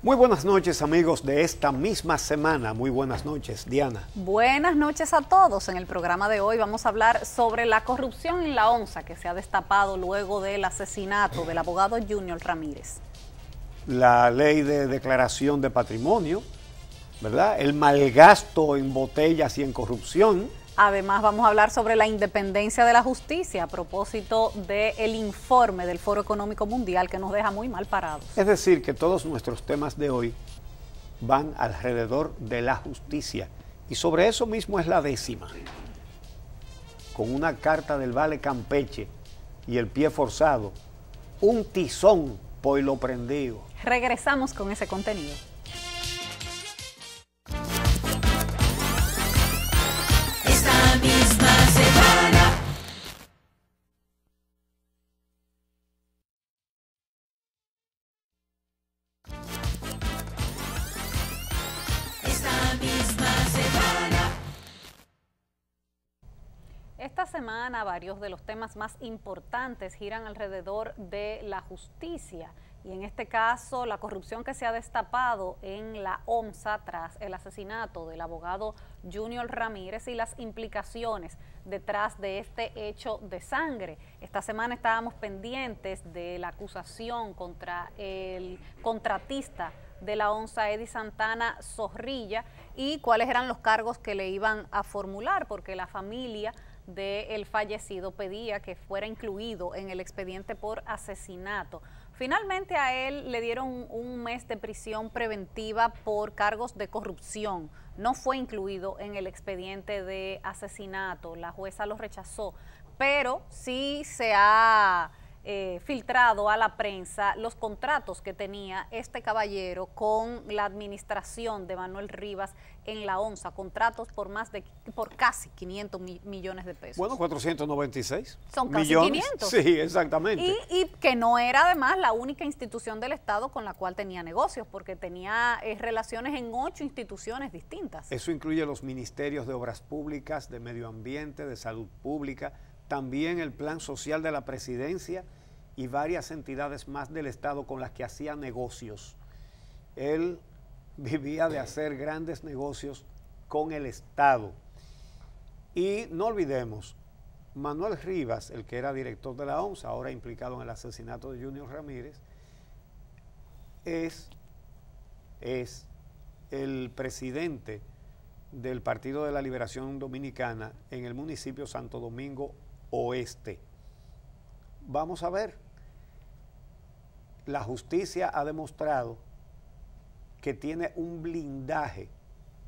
Muy buenas noches, amigos de esta misma semana. Muy buenas noches, Diana. Buenas noches a todos. En el programa de hoy vamos a hablar sobre la corrupción en la ONSA que se ha destapado luego del asesinato del abogado Junior Ramírez. La ley de declaración de patrimonio, ¿verdad? El malgasto en botellas y en corrupción. Además vamos a hablar sobre la independencia de la justicia a propósito del informe del Foro Económico Mundial que nos deja muy mal parados. Es decir, que todos nuestros temas de hoy van alrededor de la justicia. Y sobre eso mismo es la décima. Con una carta del Vale Campeche y el pie forzado, un tizón por lo prendido. Regresamos con ese contenido. Esta semana varios de los temas más importantes giran alrededor de la justicia y en este caso la corrupción que se ha destapado en la ONSA tras el asesinato del abogado Junior Ramírez y las implicaciones detrás de este hecho de sangre. Esta semana estábamos pendientes de la acusación contra el contratista de la ONSA, Eddie Santana Zorrilla, y cuáles eran los cargos que le iban a formular, porque la familia del fallecido pedía que fuera incluido en el expediente por asesinato. Finalmente a él le dieron un mes de prisión preventiva por cargos de corrupción. No fue incluido en el expediente de asesinato, la jueza lo rechazó, pero sí se ha filtrado a la prensa los contratos que tenía este caballero con la administración de Manuel Rivas en la ONSA, contratos por casi 500 millones de pesos. Bueno, 496 son casi millones. 500. Sí, exactamente. Y que no era además la única institución del Estado con la cual tenía negocios, porque tenía relaciones en 8 instituciones distintas. Eso incluye los ministerios de Obras Públicas, de Medio Ambiente, de Salud Pública, también el Plan Social de la Presidencia y varias entidades más del Estado con las que hacía negocios. Él vivía de hacer grandes negocios con el Estado. Y no olvidemos, Manuel Rivas, el que era director de la ONSA, ahora implicado en el asesinato de Junior Ramírez, es el presidente del Partido de la Liberación Dominicana en el municipio Santo Domingo Oeste. Vamos a ver, la justicia ha demostrado que tiene un blindaje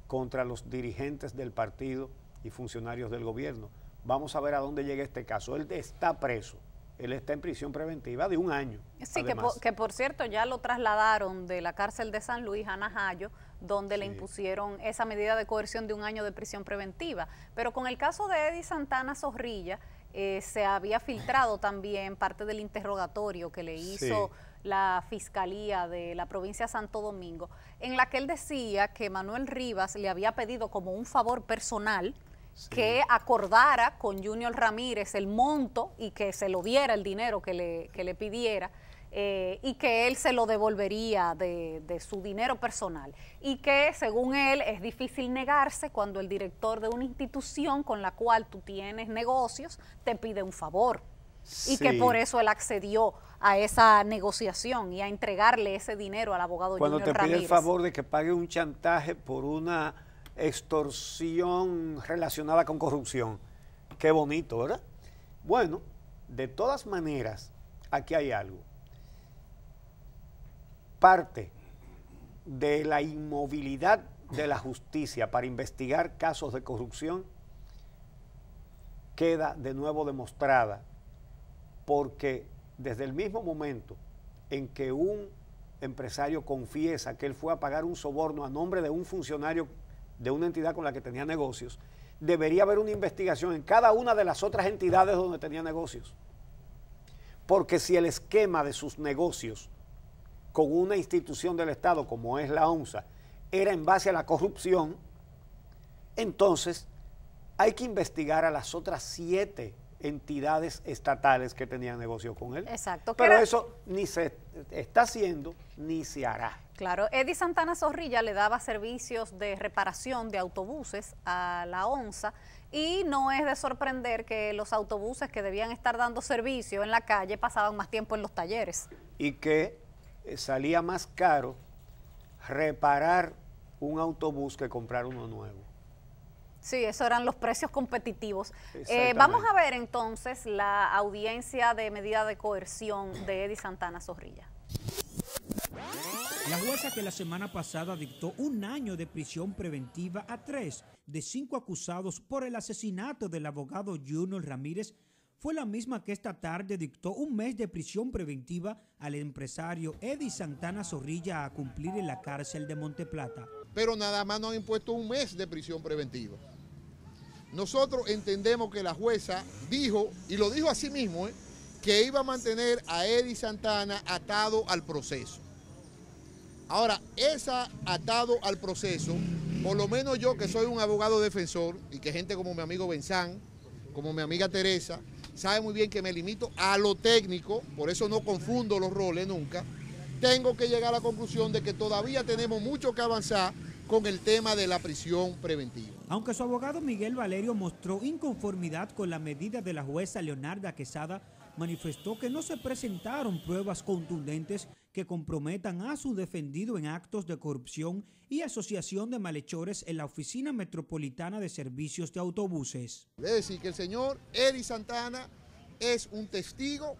contra los dirigentes del partido y funcionarios del gobierno. Vamos a ver a dónde llega este caso. Él está preso, él está en prisión preventiva de 1 año. Sí, que por cierto ya lo trasladaron de la cárcel de San Luis a Najayo, donde le impusieron esa medida de coerción de 1 año de prisión preventiva. Pero con el caso de Eddie Santana Zorrilla, se había filtrado también parte del interrogatorio que le hizo la Fiscalía de la provincia de Santo Domingo, en la que él decía que Manuel Rivas le había pedido como un favor personal que acordara con Junior Ramírez el monto y que se lo diera el dinero que le pidiera, y que él se lo devolvería de su dinero personal, y que según él es difícil negarse cuando el director de una institución con la cual tú tienes negocios te pide un favor, y que por eso él accedió a esa negociación y a entregarle ese dinero al abogado Junior Ramírez. Cuando te pide el favor de que pague un chantaje por una extorsión relacionada con corrupción, qué bonito, ¿verdad? Bueno, de todas maneras, aquí hay algo. Parte de la inmovilidad de la justicia para investigar casos de corrupción queda de nuevo demostrada, porque desde el mismo momento en que un empresario confiesa que él fue a pagar un soborno a nombre de un funcionario de una entidad con la que tenía negocios, debería haber una investigación en cada una de las otras entidades donde tenía negocios. Porque si el esquema de sus negocios con una institución del Estado como es la ONSA era en base a la corrupción, entonces hay que investigar a las otras 7 entidades estatales que tenían negocio con él. Exacto. Pero eso ni se está haciendo ni se hará. Claro, Eddie Santana Zorrilla le daba servicios de reparación de autobuses a la ONSA y no es de sorprender que los autobuses que debían estar dando servicio en la calle pasaban más tiempo en los talleres. Y que salía más caro reparar un autobús que comprar uno nuevo. Sí, esos eran los precios competitivos. Vamos a ver entonces la audiencia de medida de coerción de Eddie Santana Zorrilla. La jueza que la semana pasada dictó 1 año de prisión preventiva a 3 de 5 acusados por el asesinato del abogado Junior Ramírez fue la misma que esta tarde dictó 1 mes de prisión preventiva al empresario Eddie Santana Zorrilla a cumplir en la cárcel de Monteplata. Pero nada más nos han impuesto 1 mes de prisión preventiva. Nosotros entendemos que la jueza dijo, y lo dijo así mismo, que iba a mantener a Eddie Santana atado al proceso. Ahora, esa atado al proceso, por lo menos yo que soy un abogado defensor y que gente como mi amigo Benzán, como mi amiga Teresa, sabe muy bien que me limito a lo técnico, por eso no confundo los roles nunca, tengo que llegar a la conclusión de que todavía tenemos mucho que avanzar con el tema de la prisión preventiva. Aunque su abogado Miguel Valerio mostró inconformidad con la medida de la jueza Leonarda Quesada, manifestó que no se presentaron pruebas contundentes que comprometan a su defendido en actos de corrupción y asociación de malhechores en la Oficina Metropolitana de Servicios de Autobuses. Es decir, que el señor Eddie Santana es un testigo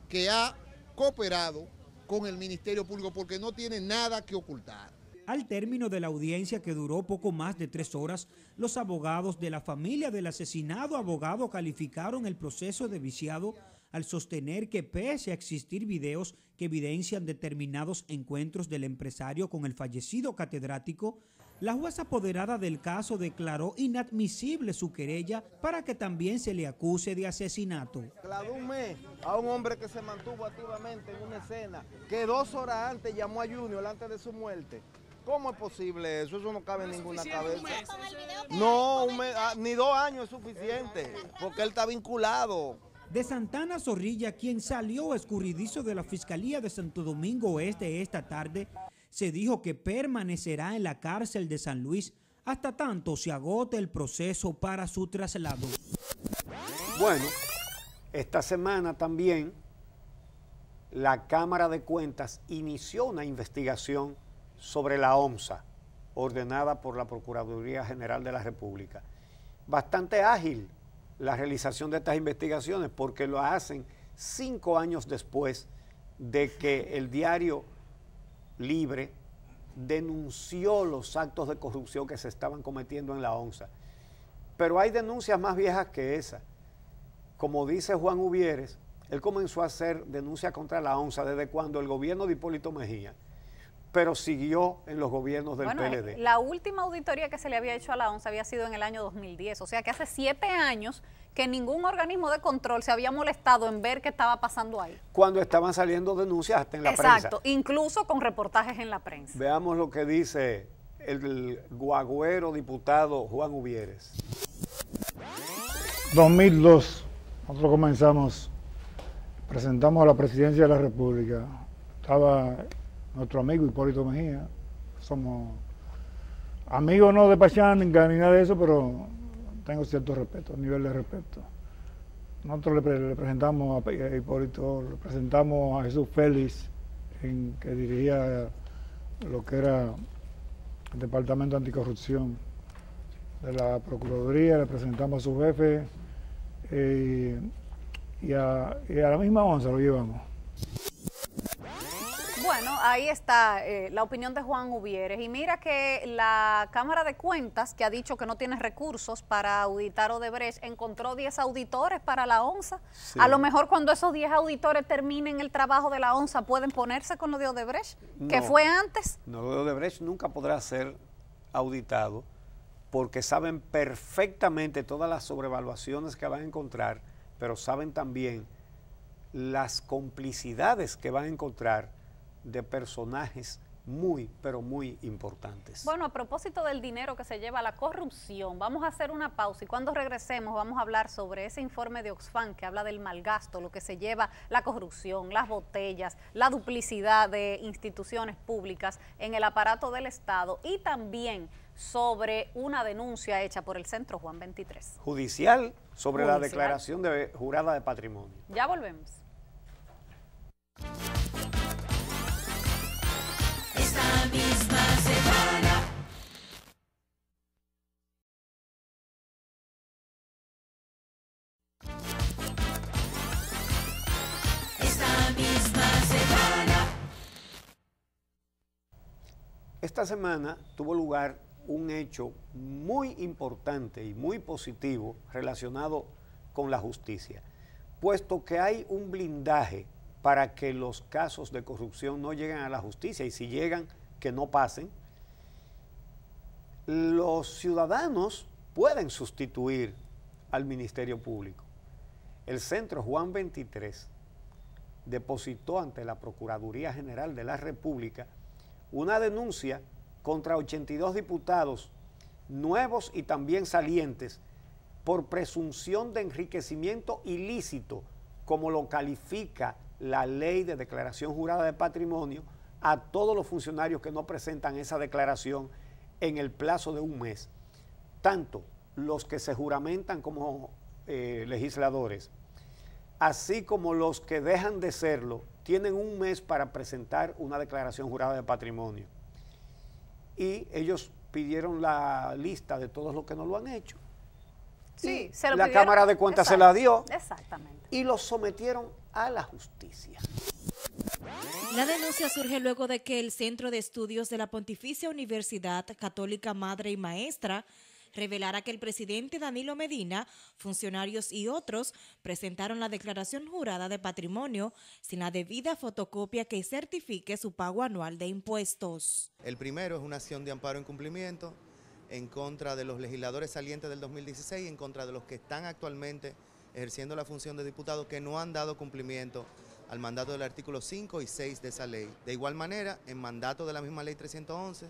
que ha cooperado con el Ministerio Público porque no tiene nada que ocultar. Al término de la audiencia, que duró poco más de 3 horas, los abogados de la familia del asesinado abogado calificaron el proceso de viciado al sostener que pese a existir videos que evidencian determinados encuentros del empresario con el fallecido catedrático, la jueza apoderada del caso declaró inadmisible su querella para que también se le acuse de asesinato. Declaró 1 mes a un hombre que se mantuvo activamente en una escena, que 2 horas antes llamó a Junior antes de su muerte. ¿Cómo es posible eso? Eso no cabe en ninguna cabeza. No, ni 2 años es suficiente, porque él está vinculado. De Santana Zorrilla, quien salió escurridizo de la Fiscalía de Santo Domingo Oeste esta tarde, se dijo que permanecerá en la cárcel de San Luis hasta tanto se agote el proceso para su traslado. Bueno, esta semana también la Cámara de Cuentas inició una investigación sobre la OMSA, ordenada por la Procuraduría General de la República. Bastante ágil la realización de estas investigaciones porque lo hacen 5 años después de que el diario Libre denunció los actos de corrupción que se estaban cometiendo en la ONSA. Pero hay denuncias más viejas que esa. Como dice Juan Uvieres, él comenzó a hacer denuncias contra la ONSA desde cuando el gobierno de Hipólito Mejía, pero siguió en los gobiernos del PLD. La última auditoría que se le había hecho a la ONSA había sido en el año 2010, o sea que hace 7 años que ningún organismo de control se había molestado en ver qué estaba pasando ahí. Cuando estaban saliendo denuncias hasta en la prensa. Exacto, incluso con reportajes en la prensa. Veamos lo que dice el guagüero diputado Juan Uvieres. 2002, nosotros comenzamos, presentamos a la Presidencia de la República. Estaba nuestro amigo Hipólito Mejía. Somos amigos no de pachánica ni nada de eso, pero tengo cierto respeto, nivel de respeto. Nosotros le presentamos a Hipólito, le presentamos a Jesús Félix, que dirigía lo que era el Departamento Anticorrupción de la Procuraduría, le presentamos a su jefe y a la misma ONSA lo llevamos. Bueno, ahí está la opinión de Juan Uvieres. Y mira que la Cámara de Cuentas, que ha dicho que no tiene recursos para auditar Odebrecht, encontró 10 auditores para la ONSA. Sí. A lo mejor cuando esos 10 auditores terminen el trabajo de la ONSA, ¿pueden ponerse con lo de Odebrecht? No, ¿que fue antes? No, lo de Odebrecht nunca podrá ser auditado porque saben perfectamente todas las sobrevaluaciones que van a encontrar, pero saben también las complicidades que van a encontrar de personajes muy, pero muy importantes. Bueno, a propósito del dinero que se lleva a la corrupción, vamos a hacer una pausa y cuando regresemos vamos a hablar sobre ese informe de Oxfam que habla del malgasto, lo que se lleva la corrupción, las botellas, la duplicidad de instituciones públicas en el aparato del Estado y también sobre una denuncia hecha por el Centro Juan 23. Judicial sobre la declaración jurada de patrimonio. Ya volvemos. Esta misma semana. Esta misma semana. Esta semana tuvo lugar un hecho muy importante y muy positivo relacionado con la justicia, puesto que hay un blindaje para que los casos de corrupción no lleguen a la justicia y si llegan, que no pasen. Los ciudadanos pueden sustituir al Ministerio Público. El Centro Juan 23 depositó ante la Procuraduría General de la República una denuncia contra 82 diputados nuevos y también salientes por presunción de enriquecimiento ilícito, como lo califica la Ley de Declaración Jurada de Patrimonio, a todos los funcionarios que no presentan esa declaración en el plazo de un mes, tanto los que se juramentan como legisladores, así como los que dejan de serlo, tienen un mes para presentar una declaración jurada de patrimonio. Y ellos pidieron la lista de todos los que no lo han hecho. Sí, se lo la pidieron, Cámara de Cuentas se la dio. Exactamente. Y los sometieron a la justicia. La denuncia surge luego de que el Centro de Estudios de la Pontificia Universidad Católica Madre y Maestra revelara que el presidente Danilo Medina, funcionarios y otros presentaron la declaración jurada de patrimonio sin la debida fotocopia que certifique su pago anual de impuestos. El primero es una acción de amparo en cumplimiento en contra de los legisladores salientes del 2016 y en contra de los que están actualmente ejerciendo la función de diputado que no han dado cumplimiento al mandato del artículo 5 y 6 de esa ley. De igual manera, en mandato de la misma ley 311,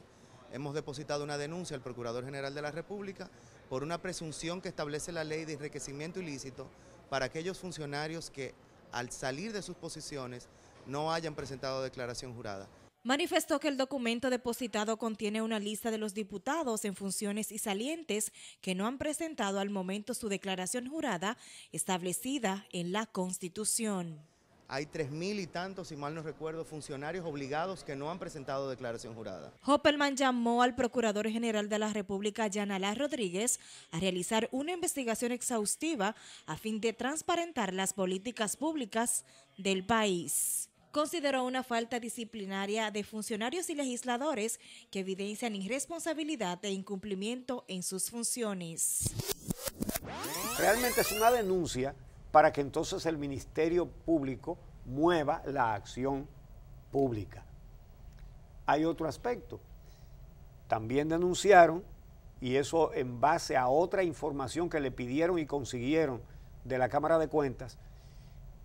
hemos depositado una denuncia al Procurador General de la República por una presunción que establece la ley de enriquecimiento ilícito para aquellos funcionarios que al salir de sus posiciones no hayan presentado declaración jurada. Manifestó que el documento depositado contiene una lista de los diputados en funciones y salientes que no han presentado al momento su declaración jurada establecida en la Constitución. Hay 3.000 y tantos, si mal no recuerdo, funcionarios obligados que no han presentado declaración jurada. Hoppelman llamó al Procurador General de la República, Yanalá Rodríguez, a realizar una investigación exhaustiva a fin de transparentar las políticas públicas del país. Consideró una falta disciplinaria de funcionarios y legisladores que evidencian irresponsabilidad e incumplimiento en sus funciones. Realmente es una denuncia para que entonces el Ministerio Público mueva la acción pública. Hay otro aspecto. También denunciaron, y eso en base a otra información que le pidieron y consiguieron de la Cámara de Cuentas,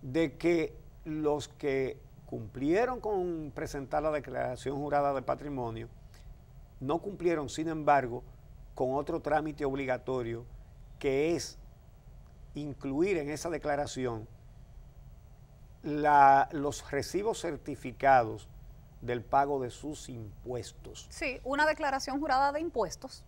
de que los que cumplieron con presentar la declaración jurada de patrimonio, no cumplieron, sin embargo, con otro trámite obligatorio, que es incluir en esa declaración los recibos certificados del pago de sus impuestos. Sí, una declaración jurada de impuestos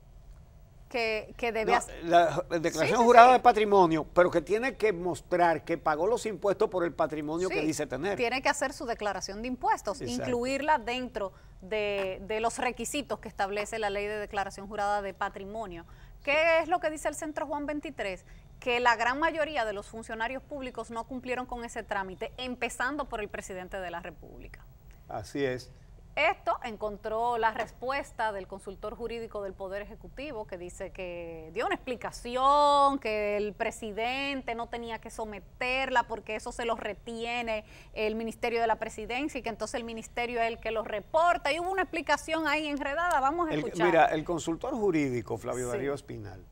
que debe hacer. La declaración jurada de patrimonio, pero que tiene que mostrar que pagó los impuestos por el patrimonio que dice tener. Tiene que hacer su declaración de impuestos, incluirla dentro de los requisitos que establece la ley de declaración jurada de patrimonio. ¿Qué es lo que dice el Centro Juan 23? Que la gran mayoría de los funcionarios públicos no cumplieron con ese trámite, empezando por el presidente de la República. Así es. Esto encontró la respuesta del consultor jurídico del Poder Ejecutivo, que dice que dio una explicación, que el presidente no tenía que someterla porque eso se lo retiene el Ministerio de la Presidencia y que entonces el Ministerio es el que lo reporta. Y hubo una explicación ahí enredada, vamos a escuchar. Mira, el consultor jurídico, Flavio Darío Espinal,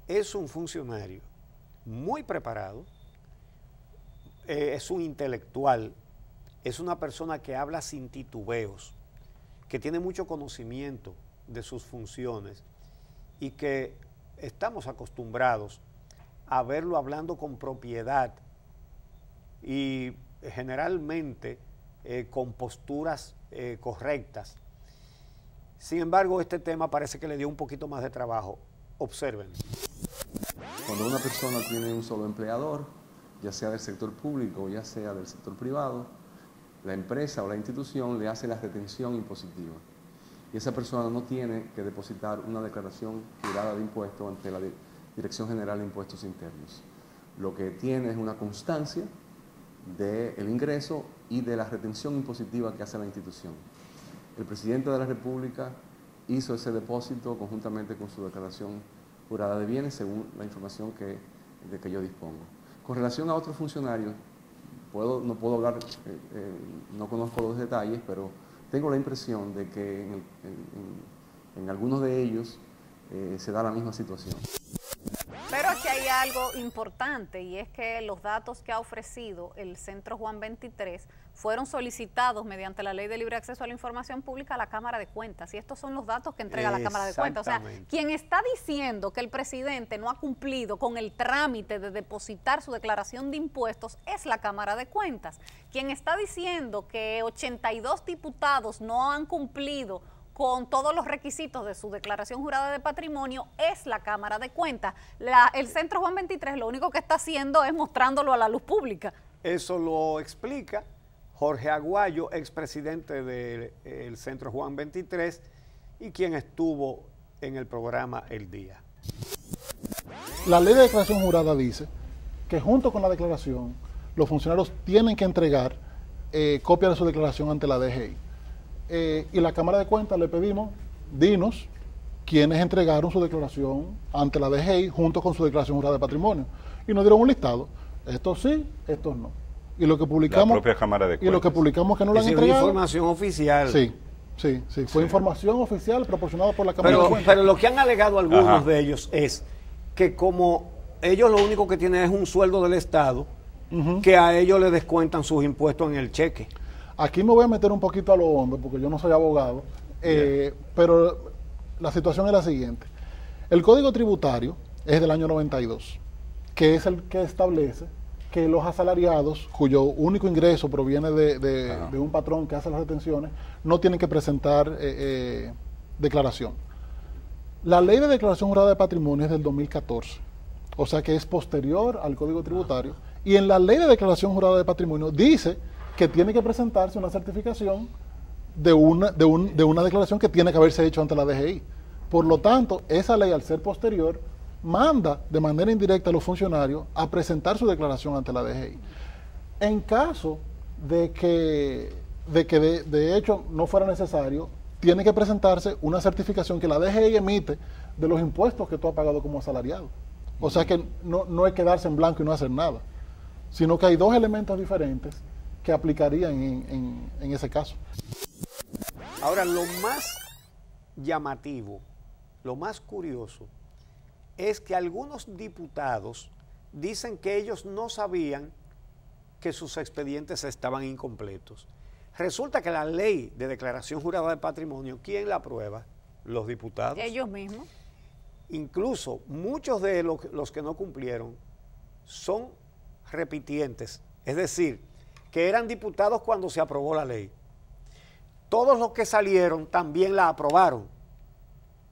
es un funcionario muy preparado, es un intelectual, es una persona que habla sin titubeos, que tiene mucho conocimiento de sus funciones y que estamos acostumbrados a verlo hablando con propiedad y generalmente con posturas correctas. Sin embargo, este tema parece que le dio un poquito más de trabajo. Observen. Cuando una persona tiene un solo empleador, ya sea del sector público o ya sea del sector privado, la empresa o la institución le hace la retención impositiva. Y esa persona no tiene que depositar una declaración jurada de impuestos ante la Dirección General de Impuestos Internos. Lo que tiene es una constancia del ingreso y de la retención impositiva que hace la institución. El presidente de la República hizo ese depósito conjuntamente con su declaración jurada de bienes, según la información de que yo dispongo. Con relación a otros funcionarios, no puedo hablar, no conozco los detalles, pero tengo la impresión de que en algunos de ellos se da la misma situación. Pero aquí hay algo importante y es que los datos que ha ofrecido el Centro Juan 23 fueron solicitados mediante la Ley de Libre Acceso a la Información Pública a la Cámara de Cuentas y estos son los datos que entrega la Cámara de Cuentas. O sea, quien está diciendo que el presidente no ha cumplido con el trámite de depositar su declaración de impuestos es la Cámara de Cuentas. Quien está diciendo que 82 diputados no han cumplido con todos los requisitos de su declaración jurada de patrimonio es la Cámara de Cuentas. El Centro Juan 23 lo único que está haciendo es mostrándolo a la luz pública. Eso lo explica Jorge Aguayo, expresidente del Centro Juan 23 y quien estuvo en el programa El Día. La ley de declaración jurada dice que junto con la declaración los funcionarios tienen que entregar copia de su declaración ante la DGI. Y la Cámara de Cuentas le pedimos, dinos quiénes entregaron su declaración ante la DGI junto con su declaración jurada de patrimonio. Y nos dieron un listado, estos sí, estos no. Y lo que publicamos, la propia Cámara de Cuentas. Y lo que publicamos que no lo han entregado. Fue información oficial. Sí, fue información oficial proporcionada por la Cámara de Cuentas. Pero lo que han alegado algunos de ellos es que como ellos lo único que tienen es un sueldo del Estado, que a ellos les descuentan sus impuestos en el cheque. Aquí me voy a meter un poquito a lo hondo, porque yo no soy abogado, pero la situación es la siguiente. El Código Tributario es del año 92, que es el que establece que los asalariados, cuyo único ingreso proviene de un patrón que hace las retenciones, no tienen que presentar declaración. La Ley de Declaración Jurada de Patrimonio es del 2014, o sea que es posterior al Código Tributario, y en la Ley de Declaración Jurada de Patrimonio dice que tiene que presentarse una certificación de una declaración que tiene que haberse hecho ante la DGI. Por lo tanto, esa ley, al ser posterior, manda de manera indirecta a los funcionarios a presentar su declaración ante la DGI. En caso de que de hecho no fuera necesario, tiene que presentarse una certificación que la DGI emite de los impuestos que tú has pagado como asalariado. O sea que no es quedarse en blanco y no hacer nada, sino que hay dos elementos diferentes que aplicarían en ese caso. Ahora, lo más llamativo, lo más curioso, es que algunos diputados dicen que ellos no sabían que sus expedientes estaban incompletos. Resulta que la ley de declaración jurada de patrimonio, ¿quién la aprueba? Los diputados. Ellos mismos. Incluso muchos de los que no cumplieron son repitientes, es decir, que eran diputados cuando se aprobó la ley. Todos los que salieron también la aprobaron,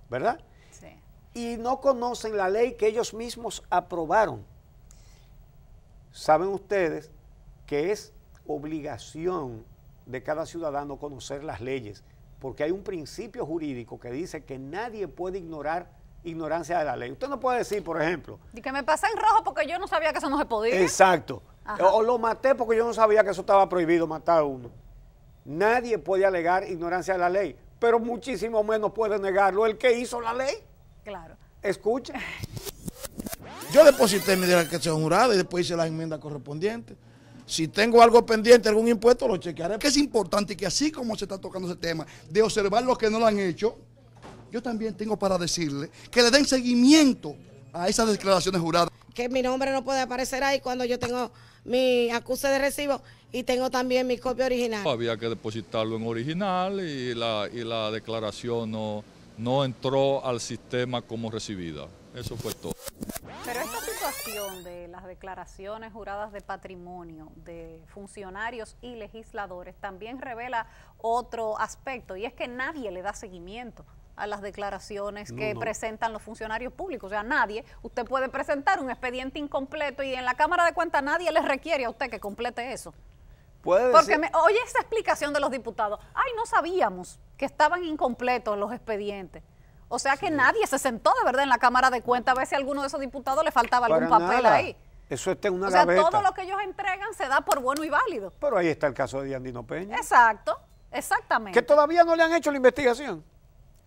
¿verdad? Sí. Y no conocen la ley que ellos mismos aprobaron. Saben ustedes que es obligación de cada ciudadano conocer las leyes, porque hay un principio jurídico que dice que nadie puede ignorar ignorancia de la ley. Usted no puede decir, por ejemplo... Y que me pasé en rojo porque yo no sabía que eso no se podía. Exacto. O lo maté porque yo no sabía que eso estaba prohibido, matar a uno. Nadie puede alegar ignorancia de la ley, pero muchísimo menos puede negarlo el que hizo la ley. Claro. Escuche. Yo deposité mi declaración jurada y después hice las enmiendas correspondientes. Si tengo algo pendiente, algún impuesto, lo chequearé. Que es importante que así como se está tocando ese tema, de observar los que no lo han hecho, yo también tengo para decirle que le den seguimiento a esas declaraciones juradas. que mi nombre no puede aparecer ahí cuando yo tengo mi acuse de recibo y tengo también mi copia original. Había que depositarlo en original y la declaración no entró al sistema como recibida. Eso fue todo. Pero esta situación de las declaraciones juradas de patrimonio de funcionarios y legisladores también revela otro aspecto, y es que nadie le da seguimiento a las declaraciones que presentan los funcionarios públicos. O sea, nadie, usted puede presentar un expediente incompleto y en la Cámara de Cuentas nadie le requiere a usted que complete eso. Puede Porque oye esa explicación de los diputados, ay, no sabíamos que estaban incompletos los expedientes. O sea que nadie se sentó de verdad en la Cámara de Cuentas a ver si a alguno de esos diputados le faltaba algún papel ahí. Eso está en una gaveta. O sea, todo lo que ellos entregan se da por bueno y válido. Pero ahí está el caso de Diandino Peña. Exacto, exactamente. Que todavía no le han hecho la investigación.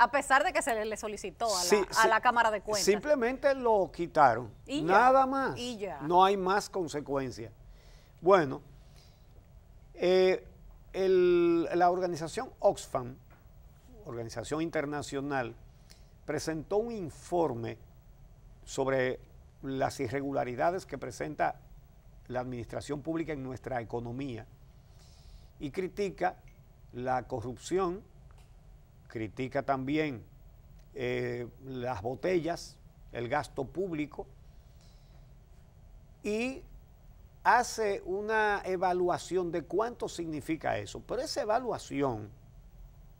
A pesar de que se le solicitó a la Cámara de Cuentas. Simplemente lo quitaron. Y nada más. Y ya. No hay más consecuencias. Bueno, la organización Oxfam, organización internacional, presentó un informe sobre las irregularidades que presenta la administración pública en nuestra economía y critica la corrupción, critica también las botellas, el gasto público y hace una evaluación de cuánto significa eso. Pero esa evaluación,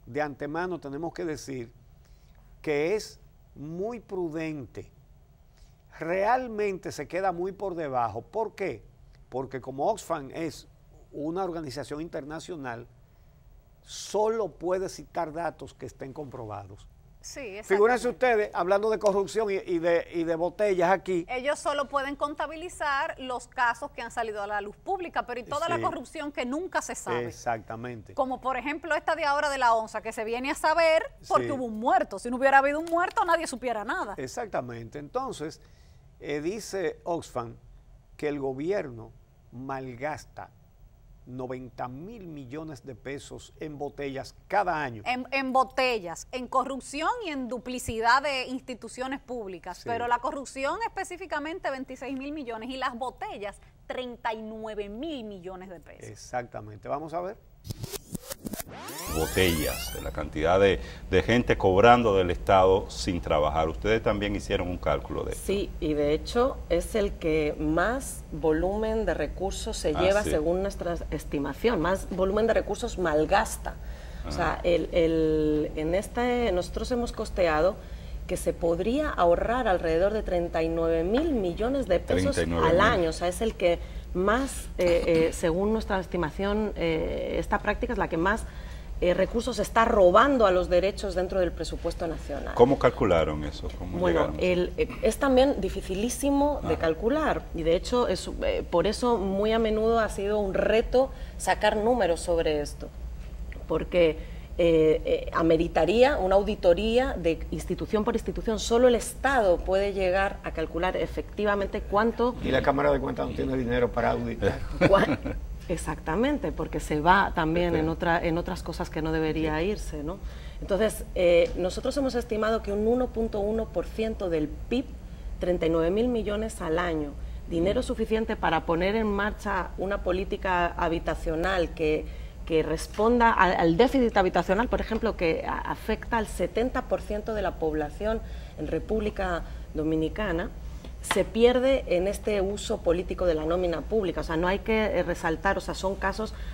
de antemano tenemos que decir que es muy prudente. Realmente se queda muy por debajo. ¿Por qué? Porque como Oxfam es una organización internacional, solo puede citar datos que estén comprobados. Sí, figúrense ustedes, hablando de corrupción y de botellas aquí. Ellos solo pueden contabilizar los casos que han salido a la luz pública, pero y toda la corrupción que nunca se sabe. Exactamente. Como por ejemplo esta de ahora de la onza, que se viene a saber porque hubo un muerto. Si no hubiera habido un muerto, nadie supiera nada. Exactamente. Entonces, dice Oxfam que el gobierno malgasta 90,000 millones de pesos en botellas cada año. En botellas, en corrupción y en duplicidad de instituciones públicas, pero la corrupción específicamente 26,000 millones y las botellas 39,000 millones de pesos. Exactamente, vamos a ver. Botellas, de la cantidad de gente cobrando del Estado sin trabajar. Ustedes también hicieron un cálculo de esto. Sí, y de hecho es el que más volumen de recursos se lleva según nuestra estimación, más volumen de recursos malgasta. O sea, nosotros hemos costeado que se podría ahorrar alrededor de 39,000 millones de pesos al año. O sea, es el que más, según nuestra estimación, esta práctica es la que más recursos está robando a los derechos dentro del presupuesto nacional. ¿Cómo calcularon eso? Bueno, es también dificilísimo de calcular y de hecho por eso muy a menudo ha sido un reto sacar números sobre esto, porque ameritaría una auditoría de institución por institución. Solo el Estado puede llegar a calcular efectivamente cuánto... Y la Cámara de Cuentas no tiene dinero para auditar. Exactamente, porque se va también en otras cosas que no debería irse, ¿no? Entonces, nosotros hemos estimado que un 1.1% del PIB, 39,000 millones al año, dinero suficiente para poner en marcha una política habitacional que responda al déficit habitacional, por ejemplo, que afecta al 70% de la población en República Dominicana, se pierde en este uso político de la nómina pública. O sea, no hay que resaltar, o sea,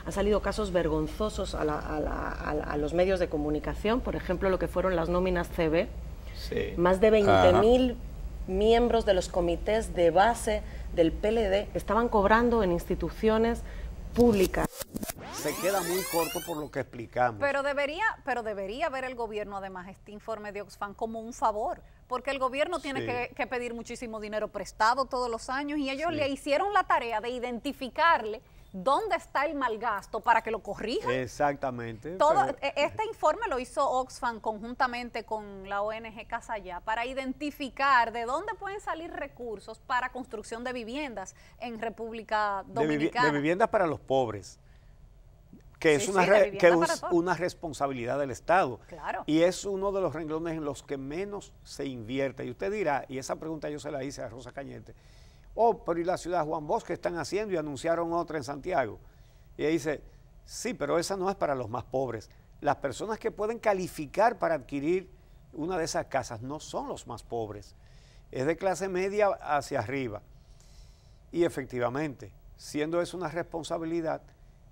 han salido casos vergonzosos a los medios de comunicación, por ejemplo, lo que fueron las nóminas CB. Sí. Más de 20,000 miembros de los comités de base del PLD estaban cobrando en instituciones públicas. Se queda muy corto por lo que explicamos. Pero debería ver el gobierno, además, este informe de Oxfam como un favor, porque el gobierno tiene que pedir muchísimo dinero prestado todos los años y ellos le hicieron la tarea de identificarle dónde está el malgasto para que lo corrijan. Exactamente. Este informe lo hizo Oxfam conjuntamente con la ONG Casa Ya para identificar de dónde pueden salir recursos para construcción de viviendas en República Dominicana. De viviendas para los pobres. Que es una responsabilidad del Estado. Claro. Y es uno de los renglones en los que menos se invierte. Y usted dirá, y esa pregunta yo se la hice a Rosa Cañete, Oh, pero ¿y la ciudad de Juan Bosch qué están haciendo? Y anunciaron otra en Santiago. Y ella dice, sí, pero esa no es para los más pobres. Las personas que pueden calificar para adquirir una de esas casas no son los más pobres. Es de clase media hacia arriba. Y efectivamente, siendo eso una responsabilidad,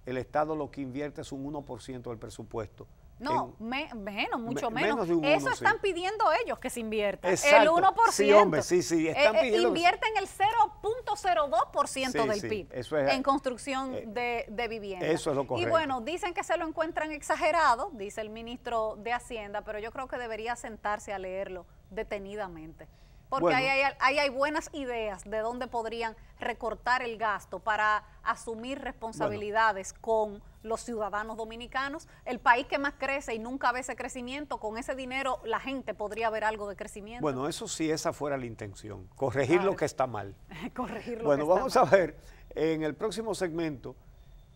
el Estado lo que invierte es un 1% del presupuesto. No, menos, mucho menos. Menos de un Eso 1, están sí. pidiendo ellos que se invierta. Exacto. El 1%. Sí, hombre, sí. Están pidiendo invierten el 0.02% Sí, del sí, PIB eso es, en construcción de vivienda. eso es lo correcto. Y bueno, dicen que se lo encuentran exagerado, dice el ministro de Hacienda, pero yo creo que debería sentarse a leerlo detenidamente. Porque Bueno. ahí hay buenas ideas de dónde podrían recortar el gasto para asumir responsabilidades con los ciudadanos dominicanos. El país que más crece y nunca ve ese crecimiento, con ese dinero la gente podría ver algo de crecimiento. Bueno, eso sí, esa fuera la intención, corregir Claro. lo que está mal. Corregir lo Bueno, que está vamos mal. a ver, en el próximo segmento,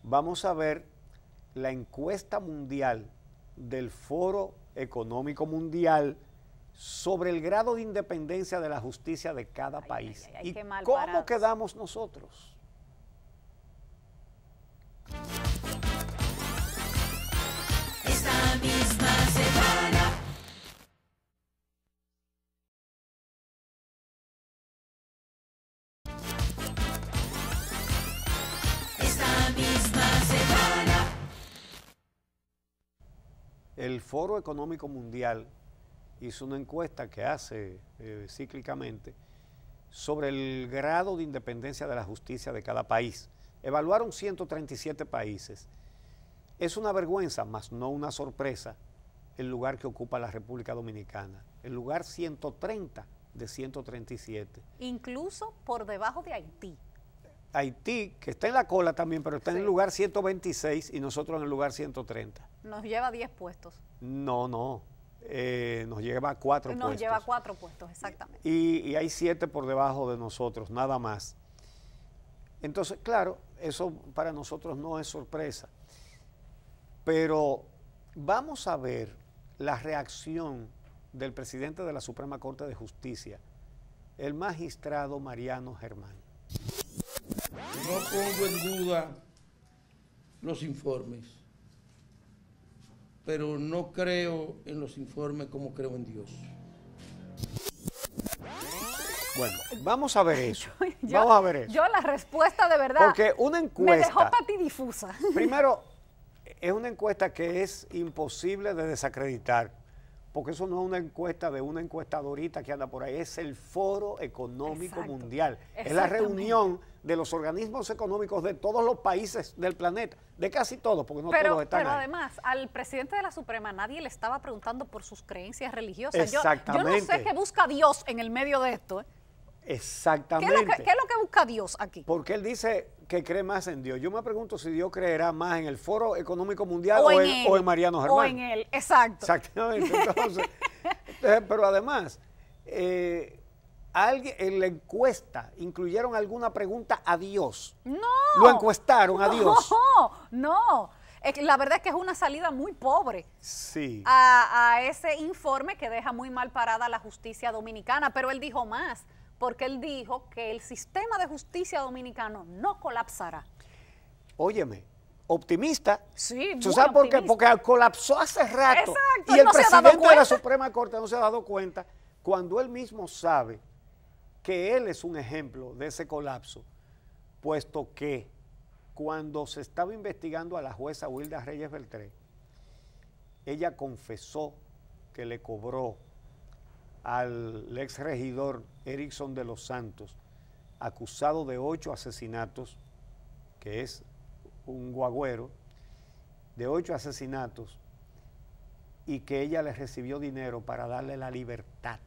vamos a ver la encuesta mundial del Foro Económico Mundial sobre el grado de independencia de la justicia de cada país. ay, ¿Y qué mal cómo parados. quedamos nosotros? Esta misma semana. Esta misma semana. El Foro Económico Mundial hizo una encuesta que hace cíclicamente sobre el grado de independencia de la justicia de cada país. Evaluaron 137 países. Es una vergüenza, mas no una sorpresa, el lugar que ocupa la República Dominicana, el lugar 130 de 137. Incluso por debajo de Haití. Haití, que está en la cola también, pero está en Sí. el lugar 126 y nosotros en el lugar 130. Nos lleva 10 puestos. No, nos lleva a 4 Nos puestos. lleva 4 puestos, exactamente. Y hay 7 por debajo de nosotros, nada más. Entonces, claro, eso para nosotros no es sorpresa. Pero vamos a ver la reacción del presidente de la Suprema Corte de Justicia, el magistrado Mariano Germán. No pongo en duda los informes, pero no creo en los informes como creo en Dios. Bueno, vamos a ver eso. Vamos a ver eso. Yo la respuesta de verdad Porque una encuesta, me dejó patidifusa. primero, es una encuesta que es imposible de desacreditar, porque eso no es una encuesta de una encuestadorita que anda por ahí, es el Foro Económico Exacto. Mundial. Es la reunión de los organismos económicos de todos los países del planeta, de casi todos, porque no todos están Pero ahí. además, al presidente de la Suprema nadie le estaba preguntando por sus creencias religiosas. Yo no Exactamente. sé qué busca Dios en el medio de esto. ¿Qué Exactamente. es lo que busca Dios aquí? Porque él dice que cree más en Dios. Yo me pregunto si Dios creerá más en el Foro Económico Mundial o en Mariano Germán. O en él, exacto. Exactamente. Entonces, pero además, alguien en la encuesta incluyeron alguna pregunta a Dios. No. Lo encuestaron a Dios. No. La verdad es que es una salida muy pobre Sí. a ese informe que deja muy mal parada a la justicia dominicana. Pero él dijo más, porque él dijo que el sistema de justicia dominicano no colapsará. Óyeme, optimista. Sí, ¿Tú muy sabes por qué? optimista. Porque colapsó hace rato. Exacto, Y él el no se ha dado presidente de la cuenta. Suprema Corte no se ha dado cuenta cuando él mismo sabe que él es un ejemplo de ese colapso, puesto que cuando se estaba investigando a la jueza Wilda Reyes Beltré, ella confesó que le cobró al ex regidor Erickson de los Santos, acusado de 8 asesinatos, que es un guagüero, de 8 asesinatos, y que ella le recibió dinero para darle la libertad.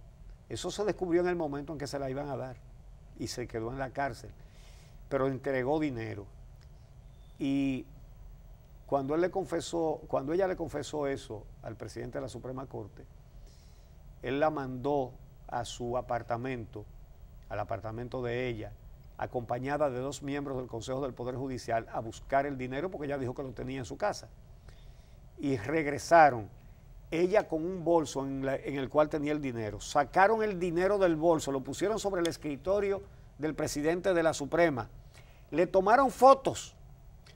Eso se descubrió en el momento en que se la iban a dar y se quedó en la cárcel, pero entregó dinero. Y cuando ella le confesó eso al presidente de la Suprema Corte, él la mandó a su apartamento, al apartamento de ella, acompañada de 2 miembros del Consejo del Poder Judicial, a buscar el dinero porque ella dijo que lo tenía en su casa. Y regresaron, ella con un bolso en el cual tenía el dinero. Sacaron el dinero del bolso, lo pusieron sobre el escritorio del presidente de la Suprema. Le tomaron fotos,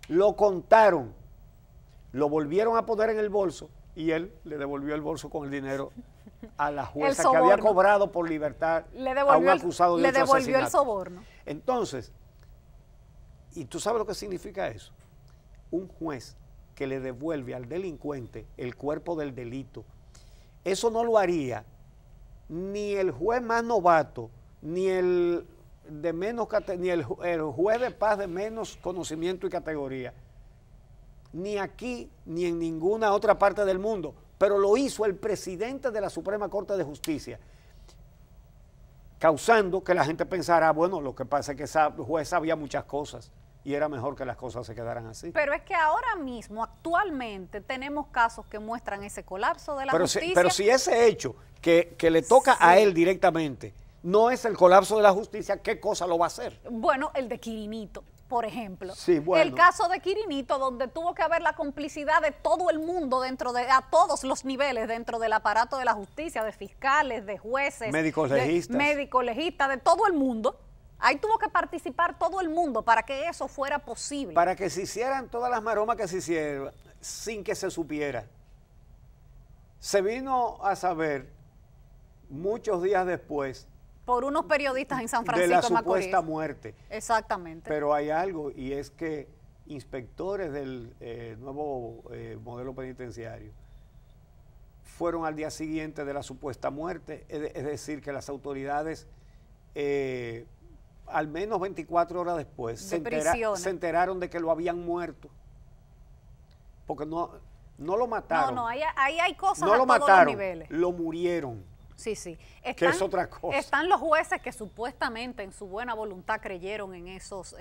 lo contaron, lo volvieron a poner en el bolso y él le devolvió el bolso con el dinero a la jueza que había cobrado por libertad a un acusado de asesinato. Le devolvió el soborno. Entonces, ¿y tú sabes lo que significa eso? Un juez que le devuelve al delincuente el cuerpo del delito. Eso no lo haría ni el juez más novato, ni el de menos ni el juez de paz de menos conocimiento y categoría, ni aquí ni en ninguna otra parte del mundo, pero lo hizo el presidente de la Suprema Corte de Justicia, causando que la gente pensara, bueno, lo que pasa es que esa juez sabía muchas cosas y era mejor que las cosas se quedaran así. Pero es que ahora mismo, actualmente, tenemos casos que muestran ese colapso de la justicia. Pero si ese hecho que le toca a él directamente no es el colapso de la justicia, ¿qué cosa lo va a hacer? Bueno, el de Quirinito, por ejemplo. Sí, bueno. El caso de Quirinito, donde tuvo que haber la complicidad de todo el mundo a todos los niveles dentro del aparato de la justicia, de fiscales, de jueces, médicos legistas, de todo el mundo. Ahí tuvo que participar todo el mundo para que eso fuera posible. Para que se hicieran todas las maromas que se hicieron sin que se supiera. Se vino a saber muchos días después por unos periodistas en San Francisco de la supuesta muerte. Exactamente. Pero hay algo, y es que inspectores del nuevo modelo penitenciario fueron al día siguiente de la supuesta muerte, es decir, que las autoridades al menos 24 horas después se enteraron de que lo habían muerto. Porque no lo mataron. No, ahí hay cosas no a lo todos mataron, los niveles. lo murieron. Sí. Que es otra cosa. Están los jueces que supuestamente en su buena voluntad creyeron en esos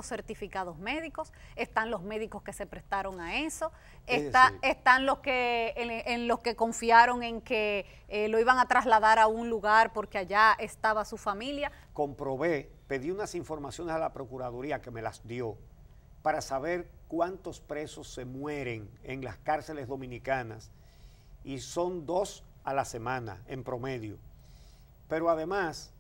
certificados médicos, están los médicos que se prestaron a eso, están los que en los que confiaron en que lo iban a trasladar a un lugar porque allá estaba su familia. Comprobé, pedí unas informaciones a la Procuraduría que me las dio para saber cuántos presos se mueren en las cárceles dominicanas, y son 2 a la semana en promedio. Pero además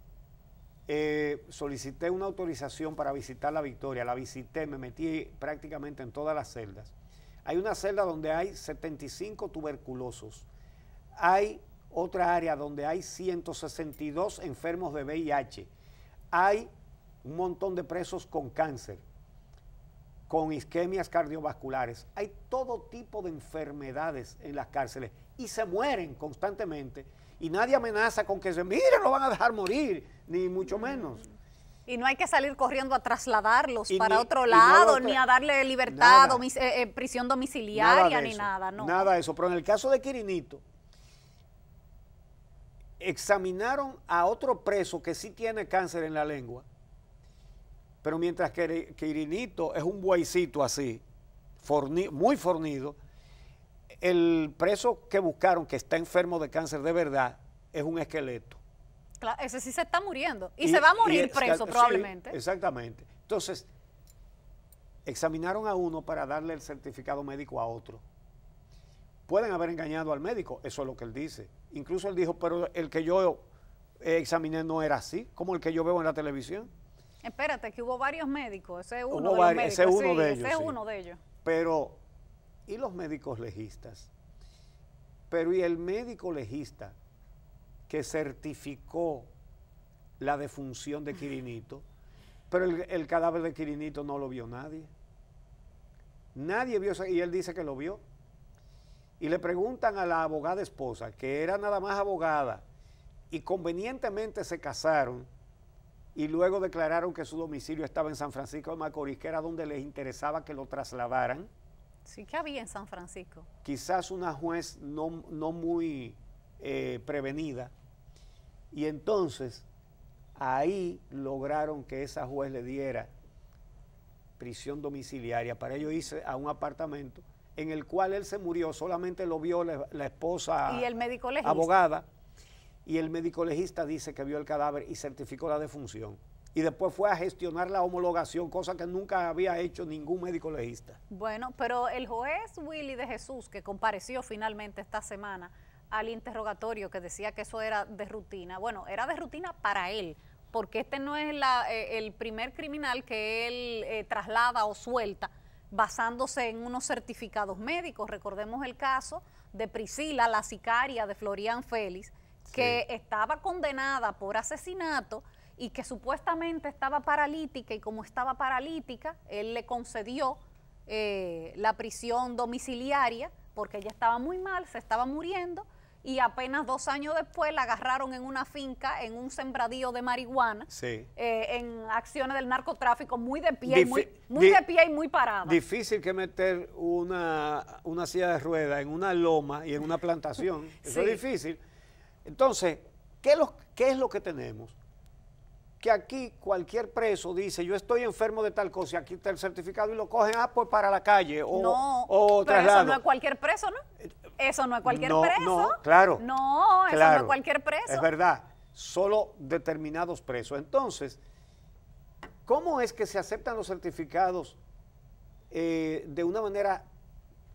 solicité una autorización para visitar La Victoria, la visité, me metí prácticamente en todas las celdas. Hay una celda donde hay 75 tuberculosos, hay otra área donde hay 162 enfermos de VIH, hay un montón de presos con cáncer, con isquemias cardiovasculares, hay todo tipo de enfermedades en las cárceles y se mueren constantemente y nadie amenaza con que lo van a dejar morir, ni mucho menos. Y no hay que salir corriendo a trasladarlos para otro lado, ni a darle libertad, prisión domiciliaria, ni nada. No. Nada de eso, pero en el caso de Quirinito, examinaron a otro preso que sí tiene cáncer en la lengua, pero mientras que Quirinito es un bueycito así, muy fornido, el preso que buscaron, que está enfermo de cáncer de verdad, es un esqueleto. Claro, ese sí se está muriendo. Y se va a morir preso probablemente. Sí, exactamente. Entonces, examinaron a uno para darle el certificado médico a otro. Pueden haber engañado al médico, eso es lo que él dice. Incluso él dijo, pero el que yo examiné no era así, como el que yo veo en la televisión. Espérate, que hubo varios médicos, ese es uno de los médicos. Ese es uno de ellos. Ese es uno de ellos. Pero, ¿y los médicos legistas? Pero, ¿y el médico legista que certificó la defunción de Quirinito? Pero el cadáver de Quirinito no lo vio nadie. Nadie vio eso, y él dice que lo vio. Y le preguntan a la abogada esposa, que era nada más abogada, y convenientemente se casaron, y luego declararon que su domicilio estaba en San Francisco de Macorís, que era donde les interesaba que lo trasladaran. Sí, ¿qué había en San Francisco? Quizás una juez no muy prevenida, y entonces ahí lograron que esa juez le diera prisión domiciliaria para ello irse a un apartamento en el cual él se murió, solamente lo vio la esposa y el médico legista, abogada, y el médico legista dice que vio el cadáver y certificó la defunción. Y después fue a gestionar la homologación, cosa que nunca había hecho ningún médico legista. Bueno, pero el juez Willy de Jesús, que compareció finalmente esta semana al interrogatorio, que decía que eso era de rutina, bueno, era de rutina para él, porque este no es el primer criminal que él traslada o suelta basándose en unos certificados médicos. Recordemos el caso de Priscila, la sicaria de Florian Félix, que estaba condenada por asesinato y que supuestamente estaba paralítica, y como estaba paralítica, él le concedió la prisión domiciliaria porque ella estaba muy mal, se estaba muriendo, y apenas 2 años después la agarraron en una finca, en un sembradío de marihuana, en acciones del narcotráfico, muy de pie, muy de pie y muy parada. Difícil que meter una silla de ruedas en una loma y en una plantación. Eso es difícil. Entonces, ¿qué es lo que tenemos? Que aquí cualquier preso dice, yo estoy enfermo de tal cosa, y aquí está el certificado, y lo cogen, pues para la calle, o pero traslado. eso no es cualquier preso, ¿no? Eso no es cualquier preso. No, claro. No, eso no es cualquier preso. Es verdad, solo determinados presos. Entonces, ¿cómo es que se aceptan los certificados de una manera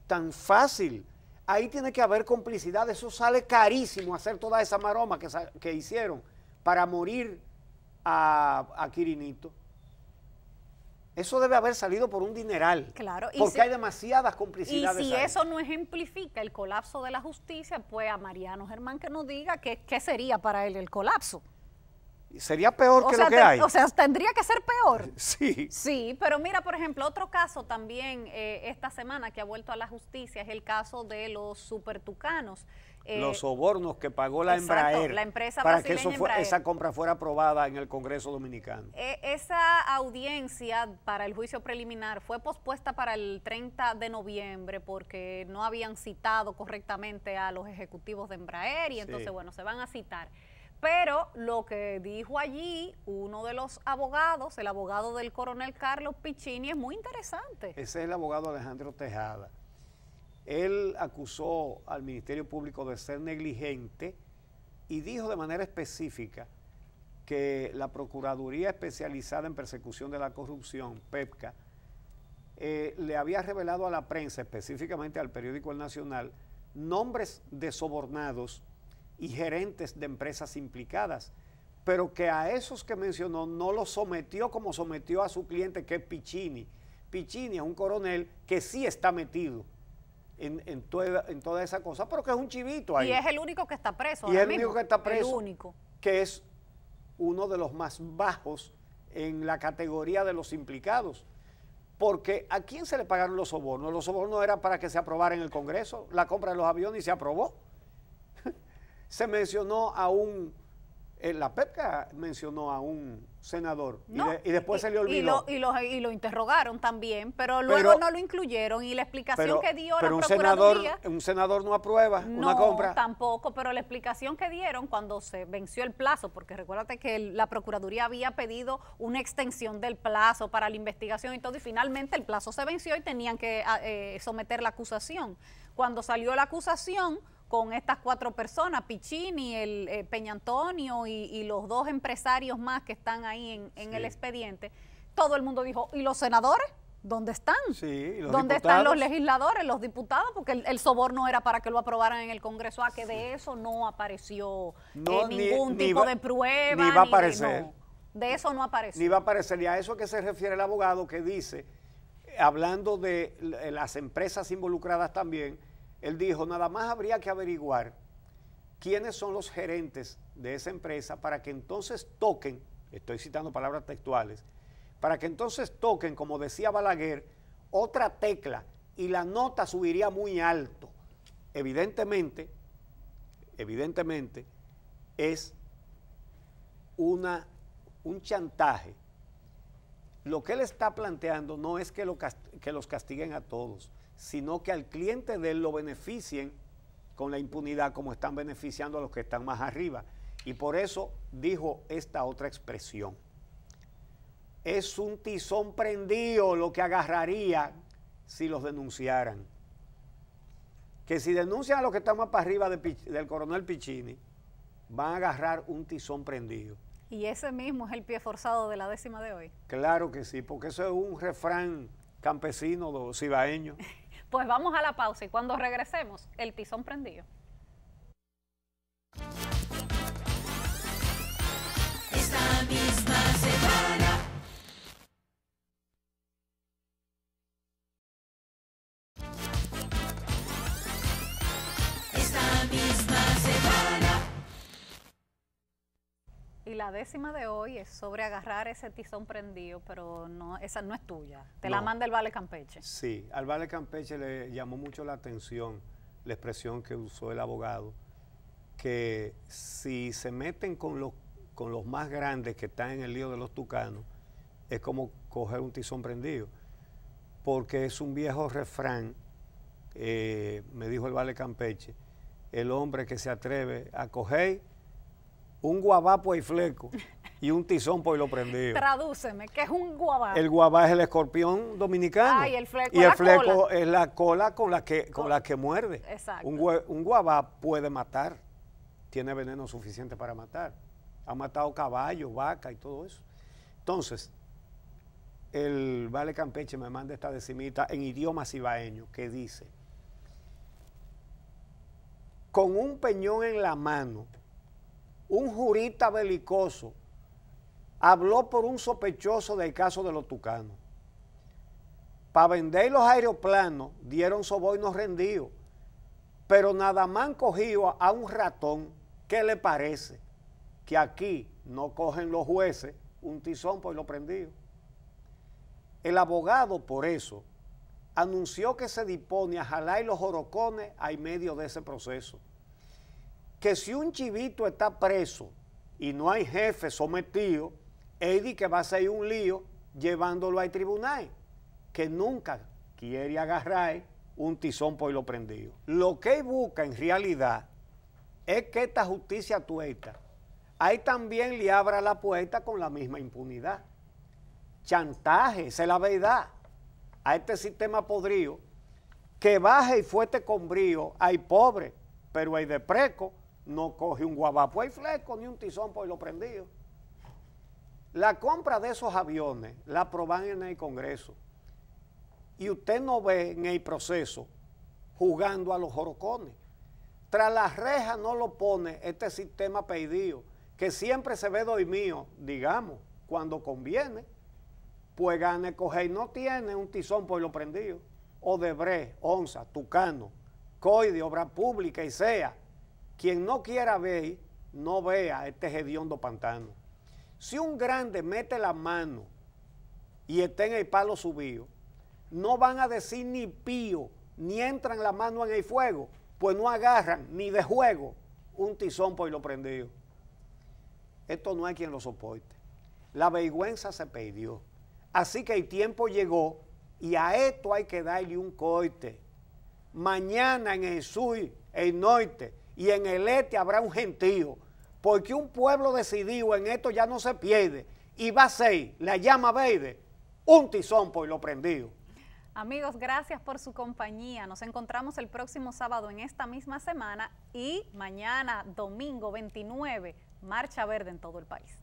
tan fácil? Ahí tiene que haber complicidad, eso sale carísimo hacer toda esa maroma que hicieron para morir a Quirinito. Eso debe haber salido por un dineral. Claro. Porque hay demasiadas complicidades. Y si ahí. eso no ejemplifica el colapso de la justicia, pues a Mariano Germán que nos diga qué sería para él el colapso. Sería peor que lo que hay. O sea, tendría que ser peor. Sí. Sí, pero mira, por ejemplo, otro caso también esta semana que ha vuelto a la justicia es el caso de los supertucanos. Los sobornos que pagó la Embraer, la empresa para que esa compra fuera aprobada en el Congreso Dominicano. Esa audiencia para el juicio preliminar fue pospuesta para el 30 de noviembre porque no habían citado correctamente a los ejecutivos de Embraer y entonces, bueno, se van a citar. Pero lo que dijo allí uno de los abogados, el abogado del coronel Carlos Piccini, es muy interesante. Ese es el abogado Alejandro Tejada. Él acusó al Ministerio Público de ser negligente y dijo de manera específica que la Procuraduría Especializada en Persecución de la Corrupción, PEPCA, le había revelado a la prensa, específicamente al periódico El Nacional, nombres de sobornados y gerentes de empresas implicadas, pero que a esos que mencionó no los sometió como sometió a su cliente, que es Piccini. Piccini es un coronel que sí está metido en toda esa cosa, pero que es un chivito ahí. Y es el único que está preso. Y es el único que está preso. El único. Que es uno de los más bajos en la categoría de los implicados. Porque ¿a quién se le pagaron los sobornos? Los sobornos eran para que se aprobara en el Congreso la compra de los aviones y se aprobó. Se mencionó a la PEPCA mencionó a un senador y después se le olvidó. Y lo interrogaron también, pero luego no lo incluyeron y la explicación que dio la Procuraduría... un senador no aprueba una compra. No, tampoco, pero la explicación que dieron cuando se venció el plazo, porque recuérdate que la Procuraduría había pedido una extensión del plazo para la investigación y todo, y finalmente el plazo se venció y tenían que someter la acusación. Cuando salió la acusación con estas 4 personas, Piccini, el Peña Antonio y los 2 empresarios más que están ahí en el expediente, todo el mundo dijo, ¿y los senadores? ¿Dónde están? Sí, ¿Dónde están los legisladores, los diputados? Porque el soborno era para que lo aprobaran en el Congreso. Que de eso no apareció ningún tipo de prueba. Ni va a aparecer. De eso no apareció. Ni va a aparecer. Y a eso que se refiere el abogado que dice, hablando de las empresas involucradas también, él dijo, nada más habría que averiguar quiénes son los gerentes de esa empresa para que entonces toquen, estoy citando palabras textuales, para que entonces toquen, como decía Balaguer, otra tecla y la nota subiría muy alto. Evidentemente es un chantaje. Lo que él está planteando no es que los castiguen a todos, sino que al cliente de él lo beneficien con la impunidad como están beneficiando a los que están más arriba. Y por eso dijo esta otra expresión. Es un tizón prendido lo que agarraría si los denunciaran. Que si denuncian a los que están más para arriba del coronel Piccini, van a agarrar un tizón prendido. Y ese mismo es el pie forzado de la 10ª de hoy. Claro que sí, porque eso es un refrán campesino cibaeño. Pues vamos a la pausa y cuando regresemos, el tizón prendido. Esta misma La décima de hoy es sobre agarrar ese tizón prendido, pero no, esa no es tuya. Te la manda el Vale Campeche. Sí, al Vale Campeche le llamó mucho la atención la expresión que usó el abogado, que si se meten con los más grandes que están en el lío de los tucanos, es como coger un tizón prendido, porque es un viejo refrán, me dijo el Vale Campeche, el hombre que se atreve a coger un guabá por el fleco y un tizón por lo prendido. Tradúceme, ¿qué es un guabá? El guabá es el escorpión dominicano. Ah, y el fleco, y el fleco es la cola con la que muerde. Exacto. Un guabá puede matar, tiene veneno suficiente para matar. Ha matado caballos, vacas y todo eso. Entonces, el Vale Campeche me manda esta decimita en idioma cibaeño que dice: con un peñón en la mano, un jurista belicoso habló por un sospechoso del caso de los tucanos. Para vender los aeroplanos dieron sobornos rendidos, pero nada más han cogido a un ratón. ¿Qué le parece? Que aquí no cogen los jueces un tizón por lo prendido. El abogado, por eso, anunció que se dispone a jalar los jorocones al medio de ese proceso. Que si un chivito está preso y no hay jefe sometido, Eddie que va a ser un lío llevándolo al tribunal, que nunca quiere agarrar un tizón por lo prendido. Lo que él busca en realidad es que esta justicia tuerta ahí también le abra la puerta con la misma impunidad. Chantaje, esa es la verdad, a este sistema podrido, que baje y fuerte con brío, hay pobre, pero hay de preco, no coge un guabapo y fleco ni un tizón por lo prendido. La compra de esos aviones la aproban en el Congreso y usted no ve en el proceso jugando a los jorocones. Tras las rejas no lo pone este sistema pedido, que siempre se ve dormido, digamos, cuando conviene, pues gane coger no tiene un tizón por lo prendido. Odebrecht, Onza, Tucano, COIDE, Obra Pública y sea. Quien no quiera ver, no vea este hediondo pantano. Si un grande mete la mano y está en el palo subido, no van a decir ni pío, ni entran la mano en el fuego, pues no agarran ni de juego un tizón por lo prendido. Esto no hay quien lo soporte. La vergüenza se perdió. Así que el tiempo llegó y a esto hay que darle un corte. Mañana en el sur, el norte y en el este habrá un gentío, porque un pueblo decidido en esto ya no se pierde y va a ser la llama verde, un tizón por lo prendido. Amigos, gracias por su compañía. Nos encontramos el próximo sábado en esta misma semana y mañana, domingo 29, Marcha Verde en todo el país.